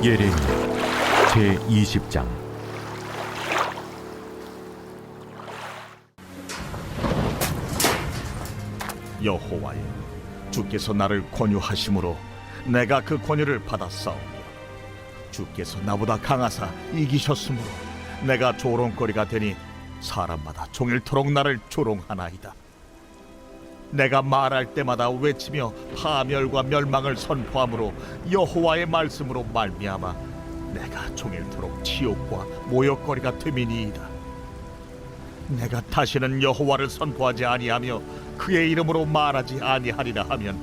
예레미야 제20장. 여호와여, 주께서 나를 권유하심으로 내가 그 권유를 받았사오며, 주께서 나보다 강하사 이기셨으므로 내가 조롱거리가 되니 사람마다 종일토록 나를 조롱하나이다. 내가 말할 때마다 외치며 파멸과 멸망을 선포함으로 여호와의 말씀으로 말미암아 내가 종일토록 치욕과 모욕거리가 됨이니이다. 내가 다시는 여호와를 선포하지 아니하며 그의 이름으로 말하지 아니하리라 하면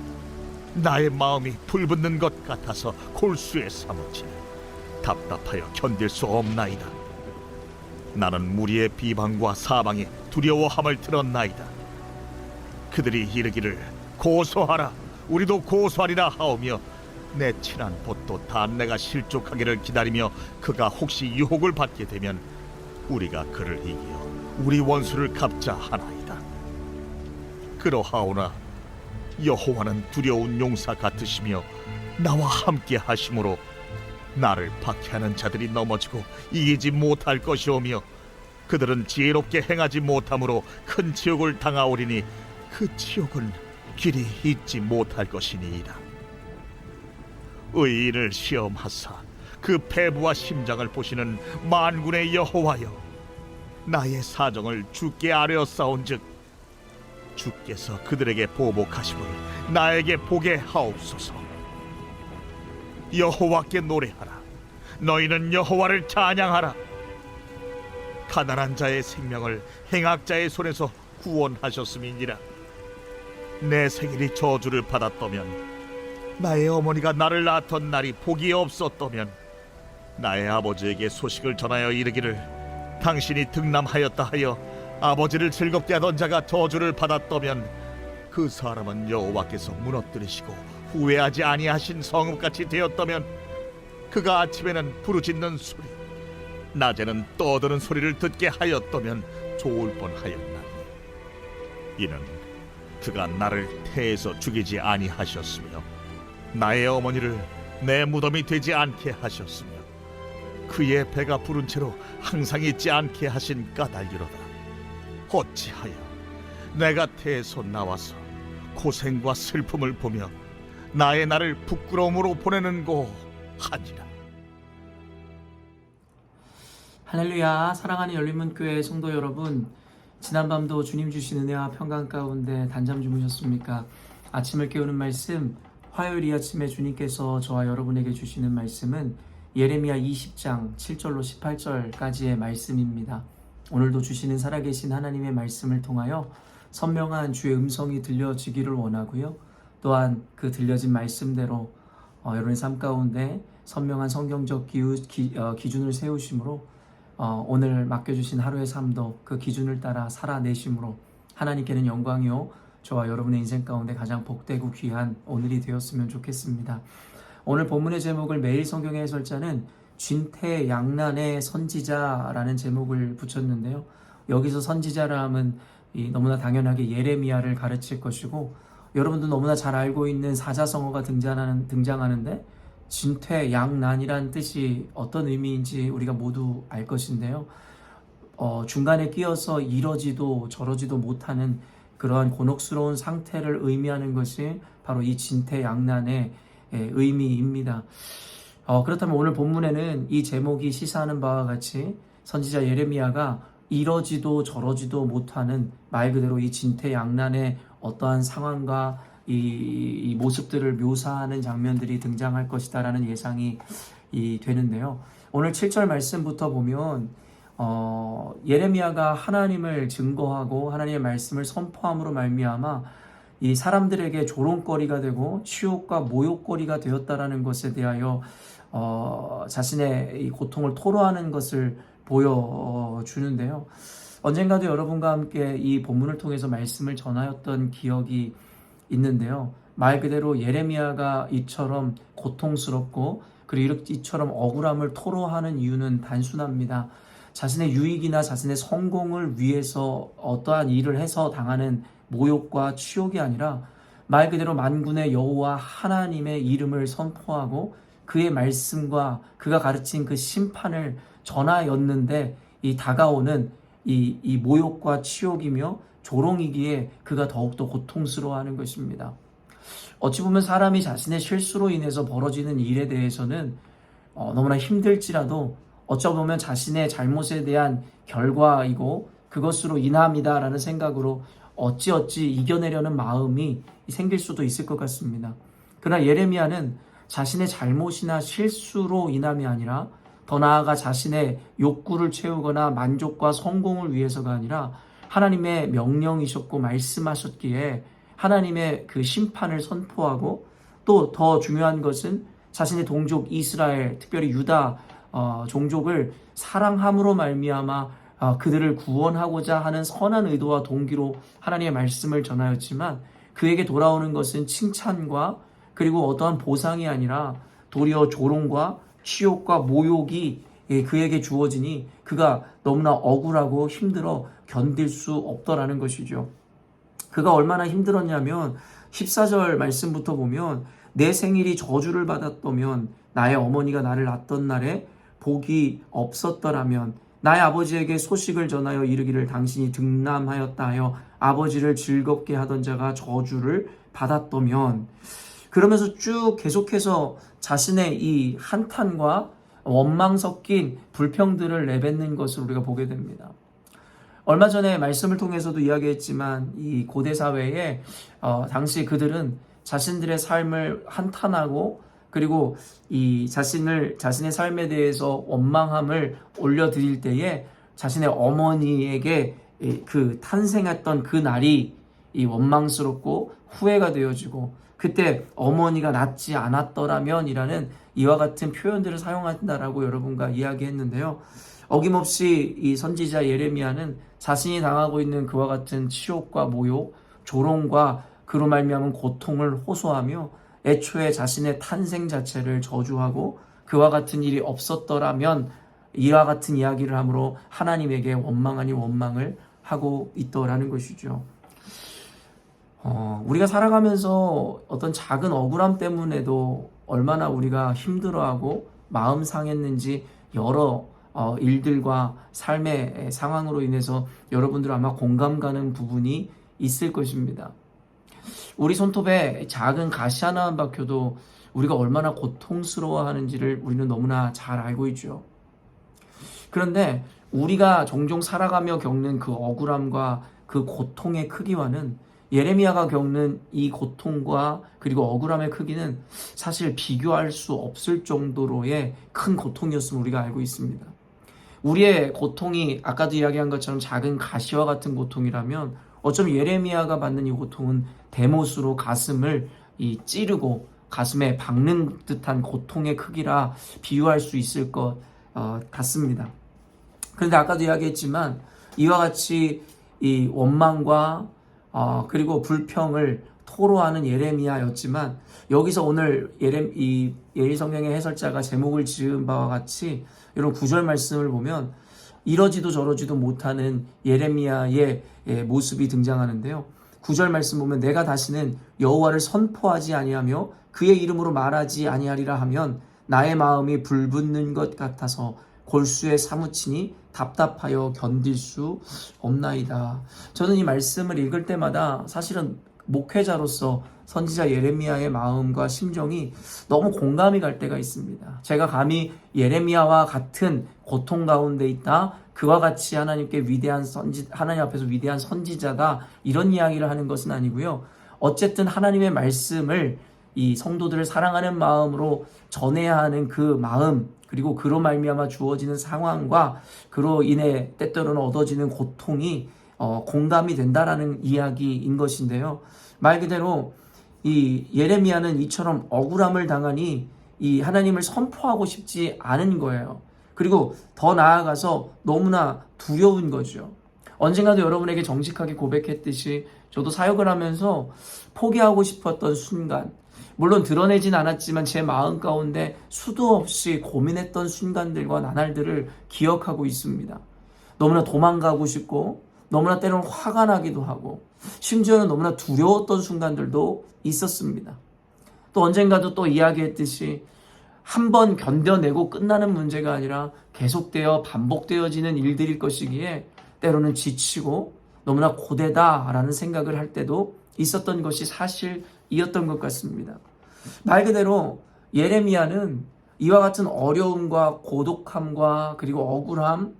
나의 마음이 불붙는 것 같아서 골수에 사무치니 답답하여 견딜 수 없나이다. 나는 무리의 비방과 사방에 두려워함을 들었나이다. 그들이 이르기를 고소하라, 우리도 고소하리라 하오며, 내 친한 봇도 다 내가 실족하기를 기다리며 그가 혹시 유혹을 받게 되면 우리가 그를 이기어 우리 원수를 갚자 하나이다. 그러하오나 여호와는 두려운 용사 같으시며 나와 함께 하심으로 나를 박해하는 자들이 넘어지고 이기지 못할 것이오며, 그들은 지혜롭게 행하지 못함으로 큰 치욕을 당하오리니 그 치욕은 길이 잊지 못할 것이니이다. 의인을 시험하사 그 배부와 심장을 보시는 만군의 여호와여, 나의 사정을 주께 아뢰었사온즉 주께서 그들에게 보복하심을 나에게 보게 하옵소서. 여호와께 노래하라, 너희는 여호와를 찬양하라. 가난한 자의 생명을 행악자의 손에서 구원하셨음이니라. 내 생일이 저주를 받았다면, 나의 어머니가 나를 낳았던 날이 복이 없었다면, 나의 아버지에게 소식을 전하여 이르기를 당신이 등남하였다 하여 아버지를 즐겁게 하던 자가 저주를 받았다면, 그 사람은 여호와께서 무너뜨리시고 후회하지 아니하신 성읍같이 되었다면, 그가 아침에는 부르짖는 소리, 낮에는 떠드는 소리를 듣게 하였다면 좋을 뻔하였나니, 이는 그가 나를 태에서 죽이지 아니하셨으며 나의 어머니를 내 무덤이 되지 않게 하셨으며 그의 배가 부른 채로 항상 있지 않게 하신 까닭이로다. 어찌하여 내가 태에서 나와서 고생과 슬픔을 보며 나의 날을 부끄러움으로 보내는고 하니라. 할렐루야. 사랑하는 열린문교회 성도 여러분, 지난밤도 주님 주신 은혜와 평강 가운데 단잠 주무셨습니까? 아침을 깨우는 말씀, 화요일 이 아침에 주님께서 저와 여러분에게 주시는 말씀은 예레미야 20장 7절로 18절까지의 말씀입니다. 오늘도 주시는 살아계신 하나님의 말씀을 통하여 선명한 주의 음성이 들려지기를 원하고요. 또한 그 들려진 말씀대로 여러분의 삶 가운데 선명한 성경적 기준을 세우심으로 오늘 맡겨주신 하루의 삶도 그 기준을 따라 살아내심으로 하나님께는 영광이요 저와 여러분의 인생 가운데 가장 복되고 귀한 오늘이 되었으면 좋겠습니다. 오늘 본문의 제목을 매일 성경의 해설자는 진퇴양난의 선지자라는 제목을 붙였는데요. 여기서 선지자라 함은 너무나 당연하게 예레미야를 가르칠 것이고, 여러분도 너무나 잘 알고 있는 사자성어가 등장하는데 진퇴양난이란 뜻이 어떤 의미인지 우리가 모두 알 것인데요. 중간에 끼어서 이러지도 저러지도 못하는 그러한 곤혹스러운 상태를 의미하는 것이 바로 이 진퇴양난의 의미입니다. 그렇다면 오늘 본문에는 이 제목이 시사하는 바와 같이 선지자 예레미야가 이러지도 저러지도 못하는 말 그대로 이 진퇴양난의 어떠한 상황과 이 모습들을 묘사하는 장면들이 등장할 것이다라는 예상이 되는데요. 오늘 7절 말씀부터 보면 예레미야가 하나님을 증거하고 하나님의 말씀을 선포함으로 말미암아 이 사람들에게 조롱거리가 되고 치욕과 모욕거리가 되었다라는 것에 대하여 자신의 이 고통을 토로하는 것을 보여주는데요. 언젠가도 여러분과 함께 이 본문을 통해서 말씀을 전하였던 기억이 있는데요. 말 그대로 예레미야가 이처럼 고통스럽고 그리고 이처럼 억울함을 토로하는 이유는 단순합니다. 자신의 유익이나 자신의 성공을 위해서 어떠한 일을 해서 당하는 모욕과 치욕이 아니라 말 그대로 만군의 여호와 하나님의 이름을 선포하고 그의 말씀과 그가 가르친 그 심판을 전하였는데 이 다가오는 이 모욕과 치욕이며 조롱이기에 그가 더욱더 고통스러워하는 것입니다. 어찌 보면 사람이 자신의 실수로 인해서 벌어지는 일에 대해서는 너무나 힘들지라도 어쩌보면 자신의 잘못에 대한 결과이고 그것으로 인함이다라는 생각으로 어찌어찌 이겨내려는 마음이 생길 수도 있을 것 같습니다. 그러나 예레미야는 자신의 잘못이나 실수로 인함이 아니라 더 나아가 자신의 욕구를 채우거나 만족과 성공을 위해서가 아니라 하나님의 명령이셨고 말씀하셨기에 하나님의 그 심판을 선포하고 또 더 중요한 것은 자신의 동족 이스라엘, 특별히 유다 종족을 사랑함으로 말미암아 그들을 구원하고자 하는 선한 의도와 동기로 하나님의 말씀을 전하였지만 그에게 돌아오는 것은 칭찬과 그리고 어떠한 보상이 아니라 도리어 조롱과 치욕과 모욕이 그에게 주어지니 그가 너무나 억울하고 힘들어 견딜 수 없더라는 것이죠. 그가 얼마나 힘들었냐면 14절 말씀부터 보면 내 생일이 저주를 받았다면 나의 어머니가 나를 낳던 날에 복이 없었더라면 나의 아버지에게 소식을 전하여 이르기를 당신이 등남하였다 하여 아버지를 즐겁게 하던 자가 저주를 받았다면 그러면서 쭉 계속해서 자신의 이 한탄과 원망 섞인 불평들을 내뱉는 것을 우리가 보게 됩니다. 얼마 전에 말씀을 통해서도 이야기했지만 이 고대 사회에 당시 그들은 자신들의 삶을 한탄하고 그리고 이 자신의 삶에 대해서 원망함을 올려드릴 때에 자신의 어머니에게 그 탄생했던 그 날이 이 원망스럽고 후회가 되어지고 그때 어머니가 낳지 않았더라면이라는 이와 같은 표현들을 사용한다라고 여러분과 이야기했는데요. 어김없이 이 선지자 예레미야는 자신이 당하고 있는 그와 같은 치욕과 모욕, 조롱과 그로 말미암은 고통을 호소하며 애초에 자신의 탄생 자체를 저주하고 그와 같은 일이 없었더라면 이와 같은 이야기를 함으로 하나님에게 원망 아닌 원망을 하고 있더라는 것이죠. 우리가 살아가면서 어떤 작은 억울함 때문에도 얼마나 우리가 힘들어하고 마음 상했는지 여러 일들과 삶의 상황으로 인해서 여러분들 아마 공감 가는 부분이 있을 것입니다. 우리 손톱에 작은 가시 하나만 박혀도 우리가 얼마나 고통스러워하는지를 우리는 너무나 잘 알고 있죠. 그런데 우리가 종종 살아가며 겪는 그 억울함과 그 고통의 크기와는 예레미야가 겪는 이 고통과 그리고 억울함의 크기는 사실 비교할 수 없을 정도로의 큰 고통이었음을 우리가 알고 있습니다. 우리의 고통이 아까도 이야기한 것처럼 작은 가시와 같은 고통이라면 어쩌면 예레미야가 받는 이 고통은 대못으로 가슴을 찌르고 가슴에 박는 듯한 고통의 크기라 비유할 수 있을 것 같습니다. 그런데 아까도 이야기했지만 이와 같이 이 원망과 그리고 불평을 토로하는 예레미야였지만 여기서 오늘 예리성경의 해설자가 제목을 지은 바와 같이 이런 9절 말씀을 보면 이러지도 저러지도 못하는 예레미야의 모습이 등장하는데요. 9절 말씀 보면 내가 다시는 여호와를 선포하지 아니하며 그의 이름으로 말하지 아니하리라 하면 나의 마음이 불붙는 것 같아서 골수에 사무치니 답답하여 견딜 수 없나이다. 저는 이 말씀을 읽을 때마다 사실은 목회자로서 선지자 예레미야의 마음과 심정이 너무 공감이 갈 때가 있습니다. 제가 감히 예레미야와 같은 고통 가운데 있다, 그와 같이 하나님 앞에서 위대한 선지자다, 이런 이야기를 하는 것은 아니고요. 어쨌든 하나님의 말씀을 이 성도들을 사랑하는 마음으로 전해야 하는 그 마음, 그리고 그로 말미암아 주어지는 상황과 그로 인해 때때로는 얻어지는 고통이 공감이 된다라는 이야기인 것인데요. 말 그대로 이 예레미야는 이처럼 억울함을 당하니 이 하나님을 선포하고 싶지 않은 거예요. 그리고 더 나아가서 너무나 두려운 거죠. 언젠가도 여러분에게 정직하게 고백했듯이 저도 사역을 하면서 포기하고 싶었던 순간, 물론 드러내진 않았지만 제 마음 가운데 수도 없이 고민했던 순간들과 나날들을 기억하고 있습니다. 너무나 도망가고 싶고 너무나 때로는 화가 나기도 하고 심지어는 너무나 두려웠던 순간들도 있었습니다. 또 언젠가도 또 이야기했듯이 한 번 견뎌내고 끝나는 문제가 아니라 계속되어 반복되어지는 일들일 것이기에 때로는 지치고 너무나 고되다라는 생각을 할 때도 있었던 것이 사실이었던 것 같습니다. 말 그대로 예레미야는 이와 같은 어려움과 고독함과 그리고 억울함,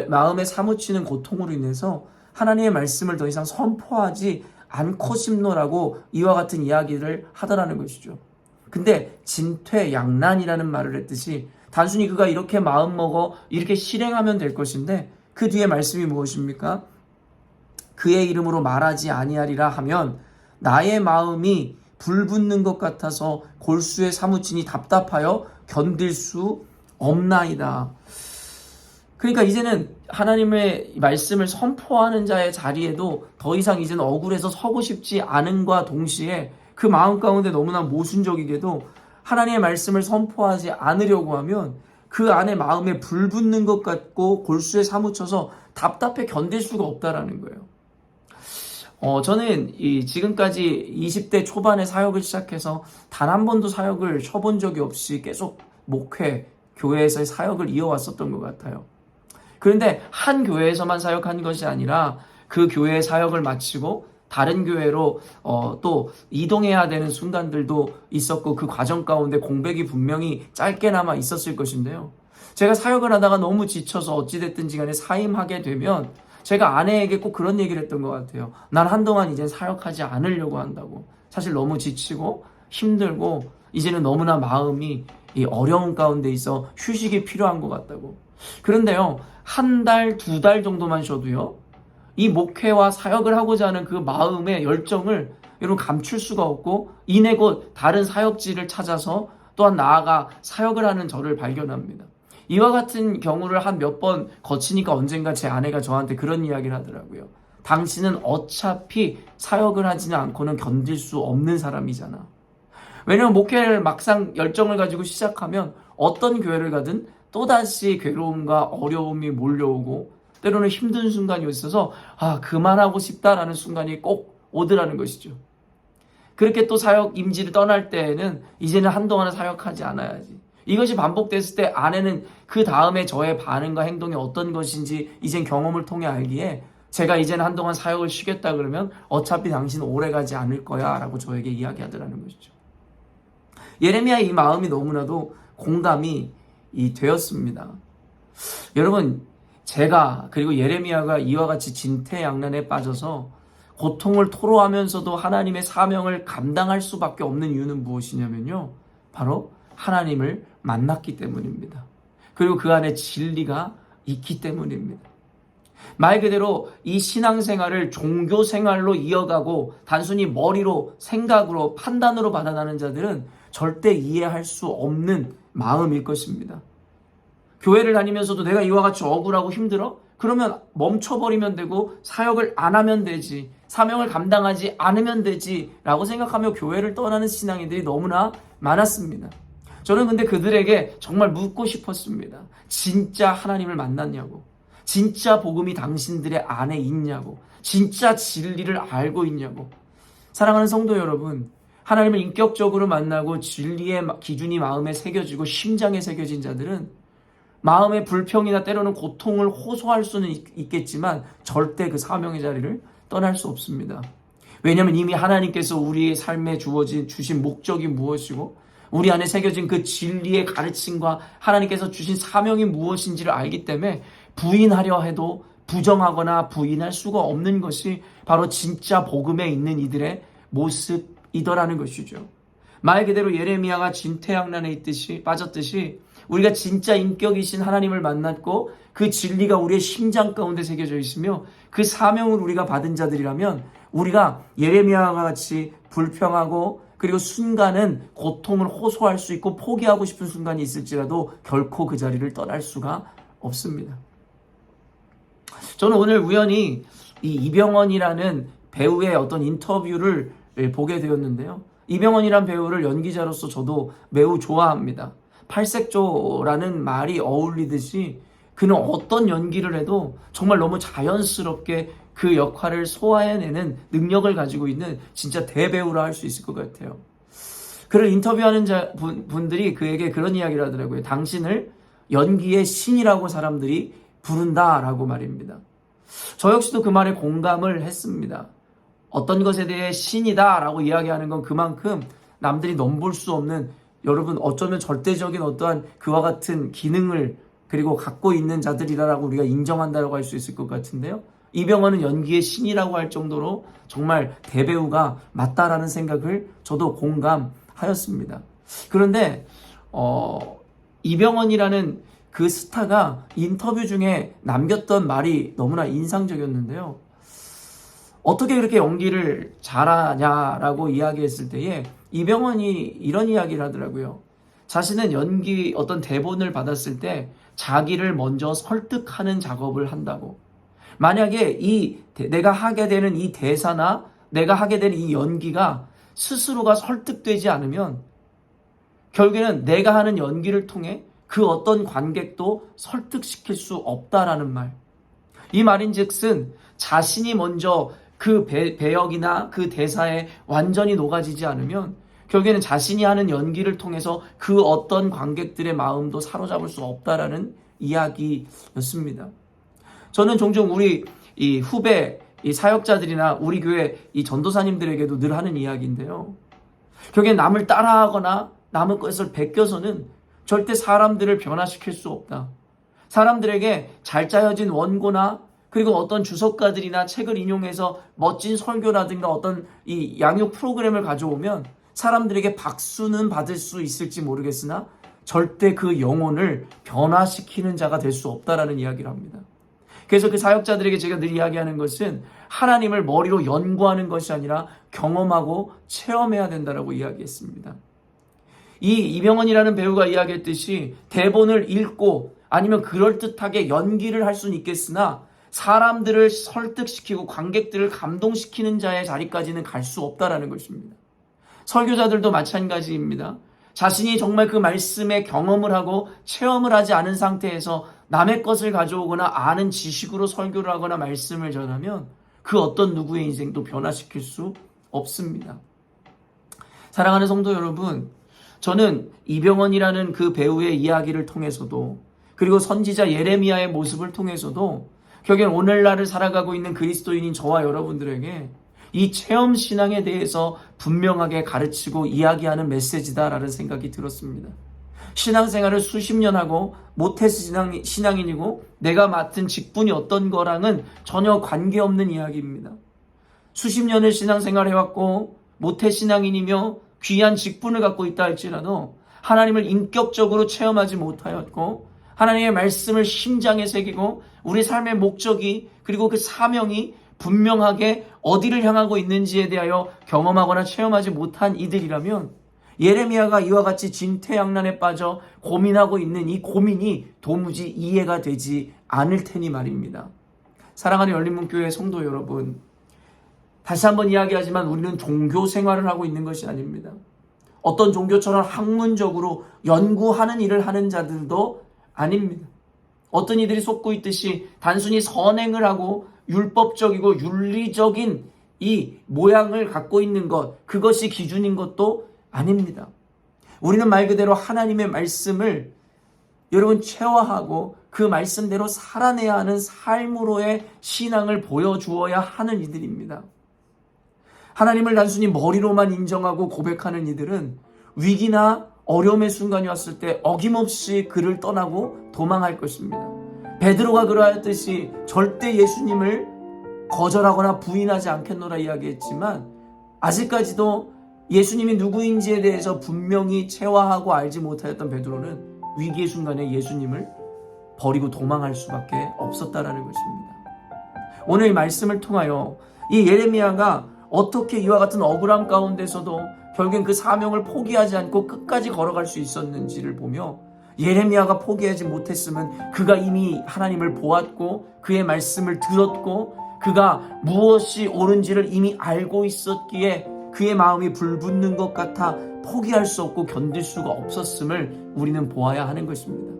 마음에 사무치는 고통으로 인해서 하나님의 말씀을 더 이상 선포하지 않고 싶노라고 이와 같은 이야기를 하더라는 것이죠. 근데 진퇴양난이라는 말을 했듯이 단순히 그가 이렇게 마음먹어 이렇게 실행하면 될 것인데 그 뒤에 말씀이 무엇입니까? 그의 이름으로 말하지 아니하리라 하면 나의 마음이 불붙는 것 같아서 골수에 사무치니 답답하여 견딜 수 없나이다. 그러니까 이제는 하나님의 말씀을 선포하는 자의 자리에도 더 이상 이제는 억울해서 서고 싶지 않은과 동시에 그 마음 가운데 너무나 모순적이게도 하나님의 말씀을 선포하지 않으려고 하면 그 안에 마음에 불붙는 것 같고 골수에 사무쳐서 답답해 견딜 수가 없다라는 거예요. 저는 지금까지 20대 초반에 사역을 시작해서 단 한 번도 사역을 쉬어본 적이 없이 계속 목회, 교회에서의 사역을 이어왔었던 것 같아요. 그런데 한 교회에서만 사역한 것이 아니라 그 교회의 사역을 마치고 다른 교회로 또 이동해야 되는 순간들도 있었고 그 과정 가운데 공백이 분명히 짧게나마 있었을 것인데요. 제가 사역을 하다가 너무 지쳐서 어찌됐든지 간에 사임하게 되면 제가 아내에게 꼭 그런 얘기를 했던 것 같아요. 난 한동안 이제 사역하지 않으려고 한다고. 사실 너무 지치고 힘들고 이제는 너무나 마음이 이 어려운 가운데 있어 휴식이 필요한 것 같다고. 그런데요, 한 달, 두 달 정도만 쉬어도요, 이 목회와 사역을 하고자 하는 그 마음의 열정을 여러분 감출 수가 없고 이내 곧 다른 사역지를 찾아서 또한 나아가 사역을 하는 저를 발견합니다. 이와 같은 경우를 한 몇 번 거치니까 언젠가 제 아내가 저한테 그런 이야기를 하더라고요. 당신은 어차피 사역을 하지는 않고는 견딜 수 없는 사람이잖아. 왜냐면 목회를 막상 열정을 가지고 시작하면 어떤 교회를 가든 또다시 괴로움과 어려움이 몰려오고 때로는 힘든 순간이 있어서 그만하고 싶다라는 순간이 꼭 오더라는 것이죠. 그렇게 또 사역 임지를 떠날 때에는 이제는 한동안은 사역하지 않아야지. 이것이 반복됐을 때 아내는 그 다음에 저의 반응과 행동이 어떤 것인지 이젠 경험을 통해 알기에 제가 이제는 한동안 사역을 쉬겠다 그러면 어차피 당신은 오래가지 않을 거야 라고 저에게 이야기하더라는 것이죠. 예레미야의 이 마음이 너무나도 공감이 되었습니다. 여러분, 제가 그리고 예레미야가 이와 같이 진퇴양난에 빠져서 고통을 토로하면서도 하나님의 사명을 감당할 수밖에 없는 이유는 무엇이냐면요, 바로 하나님을 만났기 때문입니다. 그리고 그 안에 진리가 있기 때문입니다. 말 그대로 이 신앙생활을 종교생활로 이어가고 단순히 머리로, 생각으로, 판단으로 받아가는 자들은 절대 이해할 수 없는 마음일 것입니다. 교회를 다니면서도 내가 이와 같이 억울하고 힘들어? 그러면 멈춰버리면 되고 사역을 안 하면 되지, 사명을 감당하지 않으면 되지 라고 생각하며 교회를 떠나는 신앙인들이 너무나 많았습니다. 저는 근데 그들에게 정말 묻고 싶었습니다. 진짜 하나님을 만났냐고, 진짜 복음이 당신들의 안에 있냐고, 진짜 진리를 알고 있냐고. 사랑하는 성도 여러분, 하나님을 인격적으로 만나고 진리의 기준이 마음에 새겨지고 심장에 새겨진 자들은 마음의 불평이나 때로는 고통을 호소할 수는 있겠지만 절대 그 사명의 자리를 떠날 수 없습니다. 왜냐하면 이미 하나님께서 우리의 삶에 주신 목적이 무엇이고 우리 안에 새겨진 그 진리의 가르침과 하나님께서 주신 사명이 무엇인지를 알기 때문에 부인하려 해도 부정하거나 부인할 수가 없는 것이 바로 진짜 복음에 있는 이들의 모습이더라는 것이죠. 말 그대로 예레미야가 진퇴양난에 빠졌듯이 우리가 진짜 인격이신 하나님을 만났고 그 진리가 우리의 심장 가운데 새겨져 있으며 그 사명을 우리가 받은 자들이라면 우리가 예레미야와 같이 불평하고 그리고 순간은 고통을 호소할 수 있고 포기하고 싶은 순간이 있을지라도 결코 그 자리를 떠날 수가 없습니다. 저는 오늘 우연히 이 이병헌이라는 배우의 어떤 인터뷰를 보게 되었는데요. 이병헌이란 배우를 연기자로서 저도 매우 좋아합니다. 팔색조라는 말이 어울리듯이 그는 어떤 연기를 해도 정말 너무 자연스럽게 그 역할을 소화해내는 능력을 가지고 있는 진짜 대배우라 할 수 있을 것 같아요. 그를 인터뷰하는 분들이 그에게 그런 이야기를 하더라고요. 당신을 연기의 신이라고 사람들이 부른다라고 말입니다. 저 역시도 그 말에 공감을 했습니다. 어떤 것에 대해 신이다라고 이야기하는 건 그만큼 남들이 넘볼 수 없는, 여러분 어쩌면 절대적인 어떠한 그와 같은 기능을 그리고 갖고 있는 자들이라고 우리가 인정한다고 할 수 있을 것 같은데요. 이병헌은 연기의 신이라고 할 정도로 정말 대배우가 맞다라는 생각을 저도 공감하였습니다. 그런데 이병헌이라는 그 스타가 인터뷰 중에 남겼던 말이 너무나 인상적이었는데요. 어떻게 그렇게 연기를 잘하냐라고 이야기했을 때에 이병헌이 이런 이야기를 하더라고요. 자신은 연기 어떤 대본을 받았을 때 자기를 먼저 설득하는 작업을 한다고. 만약에 내가 하게 되는 이 대사나 내가 하게 되는 이 연기가 스스로가 설득되지 않으면 결국에는 내가 하는 연기를 통해 그 어떤 관객도 설득시킬 수 없다라는 말. 이 말인즉슨 자신이 먼저 그 배역이나 그 대사에 완전히 녹아지지 않으면 결국에는 자신이 하는 연기를 통해서 그 어떤 관객들의 마음도 사로잡을 수 없다라는 이야기였습니다. 저는 종종 우리 이 후배 이 사역자들이나 우리 교회 이 전도사님들에게도 늘 하는 이야기인데요. 결국엔 남을 따라하거나 남의 것을 베껴서는 절대 사람들을 변화시킬 수 없다. 사람들에게 잘 짜여진 원고나 그리고 어떤 주석가들이나 책을 인용해서 멋진 설교라든가 어떤 이 양육 프로그램을 가져오면 사람들에게 박수는 받을 수 있을지 모르겠으나 절대 그 영혼을 변화시키는 자가 될 수 없다라는 이야기를 합니다. 그래서 그 사역자들에게 제가 늘 이야기하는 것은 하나님을 머리로 연구하는 것이 아니라 경험하고 체험해야 된다라고 이야기했습니다. 이 이병헌이라는 배우가 이야기했듯이 대본을 읽고 아니면 그럴듯하게 연기를 할 수는 있겠으나 사람들을 설득시키고 관객들을 감동시키는 자의 자리까지는 갈 수 없다라는 것입니다. 설교자들도 마찬가지입니다. 자신이 정말 그 말씀에 경험을 하고 체험을 하지 않은 상태에서 남의 것을 가져오거나 아는 지식으로 설교를 하거나 말씀을 전하면 그 어떤 누구의 인생도 변화시킬 수 없습니다. 사랑하는 성도 여러분, 저는 이병헌이라는 그 배우의 이야기를 통해서도 그리고 선지자 예레미야의 모습을 통해서도 결국엔 오늘날을 살아가고 있는 그리스도인인 저와 여러분들에게 이 체험 신앙에 대해서 분명하게 가르치고 이야기하는 메시지다라는 생각이 들었습니다. 신앙생활을 수십 년 하고 모태스 신앙인이고 내가 맡은 직분이 어떤 거랑은 전혀 관계없는 이야기입니다. 수십 년을 신앙생활 해왔고 모태신앙인이며 귀한 직분을 갖고 있다 할지라도 하나님을 인격적으로 체험하지 못하였고 하나님의 말씀을 심장에 새기고 우리 삶의 목적이 그리고 그 사명이 분명하게 어디를 향하고 있는지에 대하여 경험하거나 체험하지 못한 이들이라면 예레미야가 이와 같이 진퇴양난에 빠져 고민하고 있는 이 고민이 도무지 이해가 되지 않을 테니 말입니다. 사랑하는 열린문교회 성도 여러분, 다시 한번 이야기하지만 우리는 종교 생활을 하고 있는 것이 아닙니다. 어떤 종교처럼 학문적으로 연구하는 일을 하는 자들도 아닙니다. 어떤 이들이 속고 있듯이 단순히 선행을 하고 율법적이고 윤리적인 이 모양을 갖고 있는 것, 그것이 기준인 것도 아닙니다. 우리는 말 그대로 하나님의 말씀을 여러분 체화하고 그 말씀대로 살아내야 하는 삶으로의 신앙을 보여주어야 하는 이들입니다. 하나님을 단순히 머리로만 인정하고 고백하는 이들은 위기나 어려움의 순간이 왔을 때 어김없이 그를 떠나고 도망할 것입니다. 베드로가 그러하였듯이 절대 예수님을 거절하거나 부인하지 않겠노라 이야기했지만 아직까지도 예수님이 누구인지에 대해서 분명히 체화하고 알지 못하였던 베드로는 위기의 순간에 예수님을 버리고 도망할 수밖에 없었다라는 것입니다. 오늘 이 말씀을 통하여 이 예레미야가 어떻게 이와 같은 억울함 가운데서도 결국엔 그 사명을 포기하지 않고 끝까지 걸어갈 수 있었는지를 보며 예레미야가 포기하지 못했으면 그가 이미 하나님을 보았고 그의 말씀을 들었고 그가 무엇이 옳은지를 이미 알고 있었기에 그의 마음이 불붙는 것 같아 포기할 수 없고 견딜 수가 없었음을 우리는 보아야 하는 것입니다.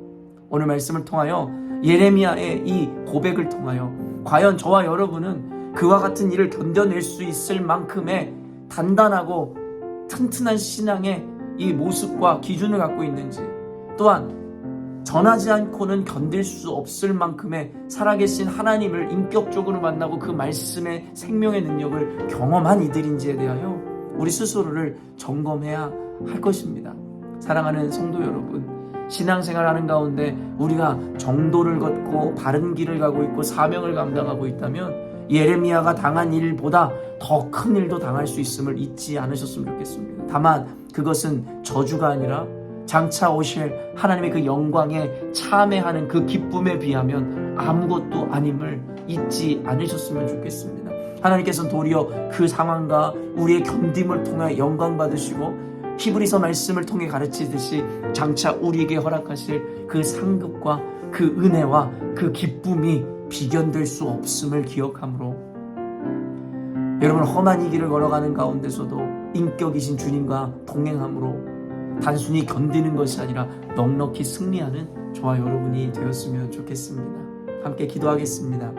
오늘 말씀을 통하여 예레미야의 이 고백을 통하여 과연 저와 여러분은 그와 같은 일을 견뎌낼 수 있을 만큼의 단단하고 튼튼한 신앙의 이 모습과 기준을 갖고 있는지, 또한 전하지 않고는 견딜 수 없을 만큼의 살아계신 하나님을 인격적으로 만나고 그 말씀의 생명의 능력을 경험한 이들인지에 대하여 우리 스스로를 점검해야 할 것입니다. 사랑하는 성도 여러분, 신앙생활하는 가운데 우리가 정도를 걷고 바른 길을 가고 있고 사명을 감당하고 있다면 예레미야가 당한 일보다 더 큰 일도 당할 수 있음을 잊지 않으셨으면 좋겠습니다. 다만 그것은 저주가 아니라 장차 오실 하나님의 그 영광에 참회하는 그 기쁨에 비하면 아무것도 아님을 잊지 않으셨으면 좋겠습니다. 하나님께서는 도리어 그 상황과 우리의 견딤을 통해 영광 받으시고 히브리서 말씀을 통해 가르치듯이 장차 우리에게 허락하실 그 상급과 그 은혜와 그 기쁨이 비견될 수 없음을 기억함으로, 여러분 험한 이 길을 걸어가는 가운데서도 인격이신 주님과 동행함으로 단순히 견디는 것이 아니라 넉넉히 승리하는 저와 여러분이 되었으면 좋겠습니다. 함께 기도하겠습니다.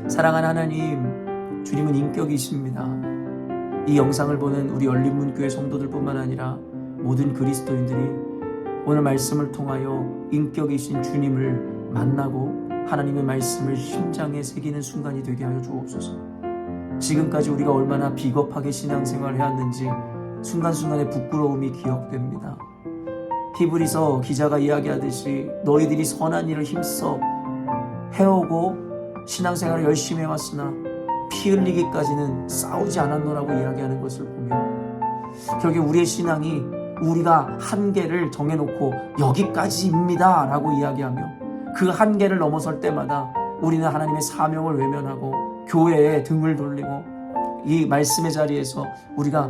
사랑하는 하나님, 주님은 인격이십니다. 이 영상을 보는 우리 열린문교회 성도들뿐만 아니라 모든 그리스도인들이 오늘 말씀을 통하여 인격이신 주님을 만나고 하나님의 말씀을 심장에 새기는 순간이 되게 하여 주옵소서. 지금까지 우리가 얼마나 비겁하게 신앙생활을 해왔는지 순간순간의 부끄러움이 기억됩니다. 히브리서 기자가 이야기하듯이 너희들이 선한 일을 힘써 해오고 신앙생활을 열심히 해왔으나 피 흘리기까지는 싸우지 않았노라고 이야기하는 것을 보면 결국 우리의 신앙이 우리가 한계를 정해놓고 여기까지입니다 라고 이야기하며 그 한계를 넘어설 때마다 우리는 하나님의 사명을 외면하고 교회에 등을 돌리고 이 말씀의 자리에서 우리가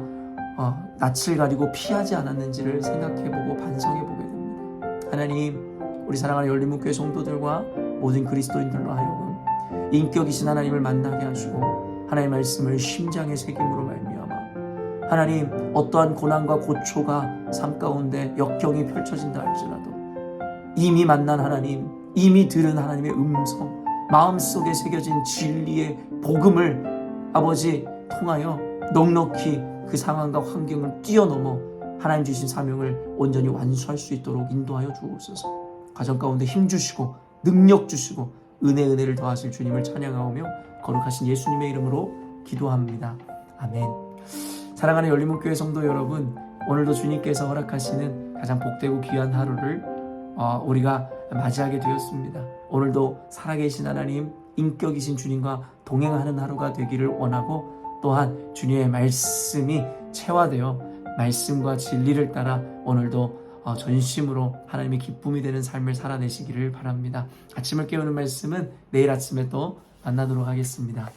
낯을 가리고 피하지 않았는지를 생각해보고 반성해보게 됩니다. 하나님, 우리 사랑하는 열린문교회 성도들과 모든 그리스도인들로 하여금 인격이신 하나님을 만나게 하시고 하나님의 말씀을 심장에 새김으로 말미암아 하나님, 어떠한 고난과 고초가 삶 가운데 역경이 펼쳐진다 할지라도 이미 만난 하나님, 이미 들은 하나님의 음성, 마음속에 새겨진 진리의 복음을 아버지 통하여 넉넉히 그 상황과 환경을 뛰어넘어 하나님 주신 사명을 온전히 완수할 수 있도록 인도하여 주옵소서. 가정 가운데 힘 주시고 능력 주시고 은혜를 더하실 주님을 찬양하오며 거룩하신 예수님의 이름으로 기도합니다. 아멘. 사랑하는 열린문교회 성도 여러분, 오늘도 주님께서 허락하시는 가장 복되고 귀한 하루를 우리가 맞이하게 되었습니다. 오늘도 살아계신 하나님, 인격이신 주님과 동행하는 하루가 되기를 원하고 또한 주님의 말씀이 체화되어 말씀과 진리를 따라 오늘도 전심으로 하나님의 기쁨이 되는 삶을 살아내시기를 바랍니다. 아침을 깨우는 말씀은 내일 아침에 또 만나도록 하겠습니다.